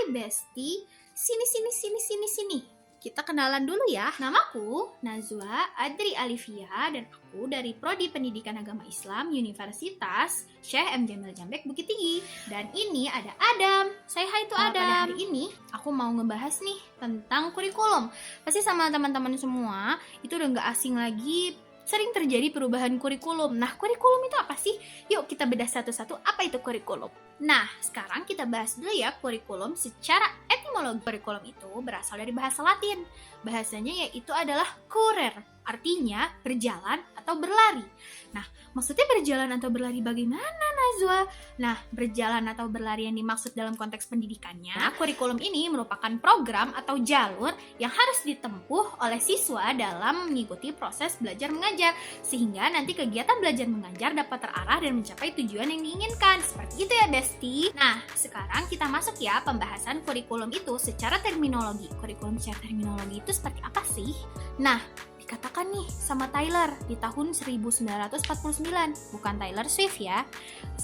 Hai Besti, sini. Kita kenalan dulu ya. Namaku Nazwa Adri Alivia dan aku dari Prodi Pendidikan Agama Islam Universitas Syekh M. Jamil Jambek Bukit Tinggi. Dan ini ada Adam. Say hi to Adam. Pada hari ini aku mau ngebahas nih tentang kurikulum. Pasti sama teman-teman semua itu udah gak asing lagi, sering terjadi perubahan kurikulum. Nah, kurikulum itu apa sih? Yuk kita bedah satu-satu apa itu kurikulum. Nah, sekarang kita bahas dulu ya kurikulum secara etimologi. Kurikulum itu berasal dari bahasa Latin. Bahasanya yaitu adalah kurer, artinya berjalan atau berlari. Nah, maksudnya berjalan atau berlari bagaimana, Nazwa? Nah, berjalan atau berlari yang dimaksud dalam konteks pendidikannya, kurikulum ini merupakan program atau jalur yang harus ditempuh oleh siswa dalam mengikuti proses belajar mengajar, sehingga nanti kegiatan belajar mengajar dapat terarah dan mencapai tujuan yang diinginkan. Seperti itu ya, Besti. Nah, sekarang kita masuk ya pembahasan kurikulum itu secara terminologi. Kurikulum secara terminologi itu seperti apa sih? Nah, dikatakan nih sama Tyler di tahun 1949, bukan Taylor Swift ya.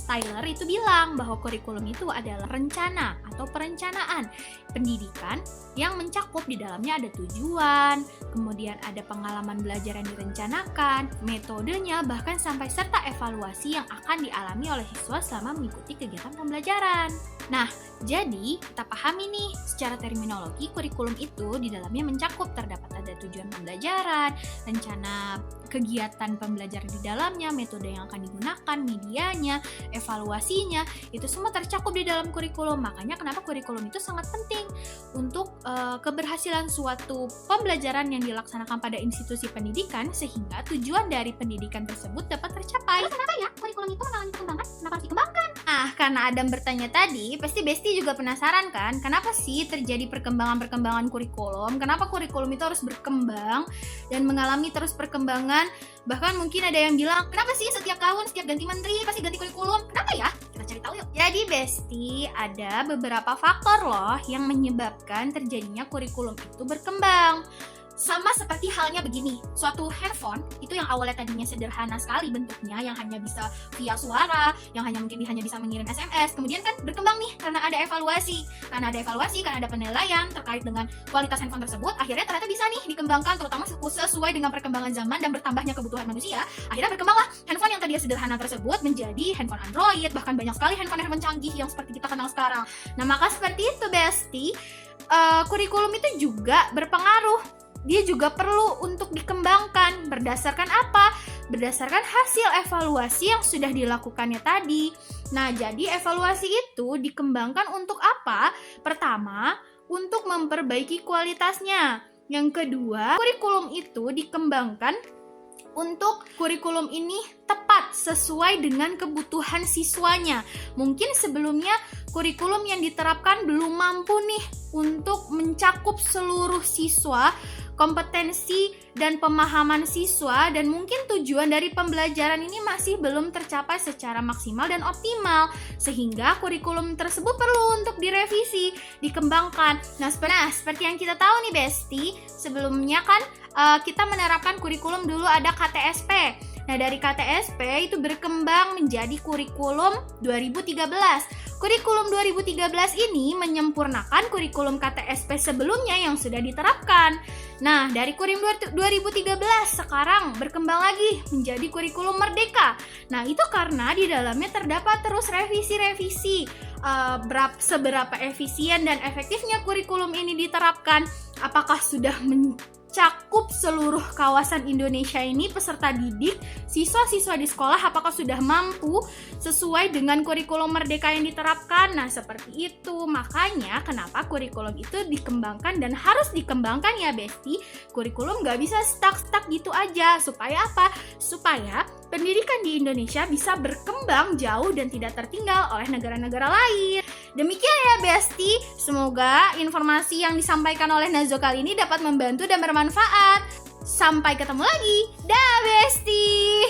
Tyler itu bilang bahwa kurikulum itu adalah rencana atau perencanaan pendidikan yang mencakup di dalamnya ada tujuan, kemudian ada pengalaman belajar yang direncanakan, metodenya, bahkan sampai serta evaluasi yang akan dialami oleh siswa selama mengikuti kegiatan pembelajaran. Nah, jadi kita pahami nih secara terminologi kurikulum itu di dalamnya mencakup terdapat ada tujuan pembelajaran, rencana kegiatan pembelajaran di dalamnya, metode yang akan digunakan, medianya, evaluasinya, itu semua tercakup di dalam kurikulum. Makanya kenapa kurikulum itu sangat penting untuk keberhasilan suatu pembelajaran yang dilaksanakan pada institusi pendidikan sehingga tujuan dari pendidikan tersebut dapat tercapai. Lalu kenapa ya kurikulum itu mengalami perkembangan? Kenapa harus dikembangkan? Karena Adam bertanya tadi, pasti Besti juga penasaran kan, kenapa sih terjadi perkembangan kurikulum? Kenapa kurikulum itu harus berkembang dan mengalami terus perkembangan? Bahkan mungkin ada yang bilang, kenapa sih setiap tahun, setiap ganti menteri pasti ganti kurikulum? Kenapa ya? Kita cari tahu yuk. Jadi Besti, ada beberapa faktor loh yang menyebabkan terjadinya kurikulum itu berkembang. Sama seperti halnya begini, suatu handphone itu yang awalnya tadinya sederhana sekali bentuknya, yang hanya bisa via suara, yang hanya bisa mengirim SMS, kemudian kan berkembang nih karena ada evaluasi, karena ada penilaian terkait dengan kualitas handphone tersebut, akhirnya ternyata bisa nih dikembangkan, terutama sesuai dengan perkembangan zaman dan bertambahnya kebutuhan manusia. Akhirnya berkembanglah handphone yang tadinya sederhana tersebut menjadi handphone Android, bahkan banyak sekali handphone canggih yang seperti kita kenal sekarang. Nah, maka seperti itu Besti, kurikulum itu juga berpengaruh. Dia juga perlu untuk dikembangkan. Berdasarkan apa? Berdasarkan hasil evaluasi yang sudah dilakukannya tadi. Nah, jadi evaluasi itu dikembangkan untuk apa? Pertama, untuk memperbaiki kualitasnya. Yang kedua, kurikulum itu dikembangkan untuk kurikulum ini tepat sesuai dengan kebutuhan siswanya. Mungkin sebelumnya kurikulum yang diterapkan belum mampu nih untuk mencakup seluruh siswa, kompetensi dan pemahaman siswa, dan mungkin tujuan dari pembelajaran ini masih belum tercapai secara maksimal dan optimal, sehingga kurikulum tersebut perlu untuk direvisi, dikembangkan. Nah, seperti yang kita tahu nih Besti, sebelumnya kan kita menerapkan kurikulum dulu ada KTSP. Nah, dari KTSP itu berkembang menjadi kurikulum 2013. Kurikulum 2013 ini menyempurnakan kurikulum KTSP sebelumnya yang sudah diterapkan. Nah, dari kurikulum 2013 sekarang berkembang lagi menjadi kurikulum Merdeka. Nah, itu karena di dalamnya terdapat terus revisi-revisi seberapa efisien dan efektifnya kurikulum ini diterapkan. Apakah sudah mencakup seluruh kawasan Indonesia ini, peserta didik, siswa-siswa di sekolah, apakah sudah mampu sesuai dengan kurikulum Merdeka yang diterapkan? Nah, seperti itu. Makanya kenapa kurikulum itu dikembangkan dan harus dikembangkan ya Besti. Kurikulum gak bisa stuck gitu aja. Supaya apa? Supaya pendidikan di Indonesia bisa berkembang jauh dan tidak tertinggal oleh negara-negara lain. Demikian ya Besti, semoga informasi yang disampaikan oleh Nazwa kali ini dapat membantu dan bermanfaat. Sampai ketemu lagi, dah Besti!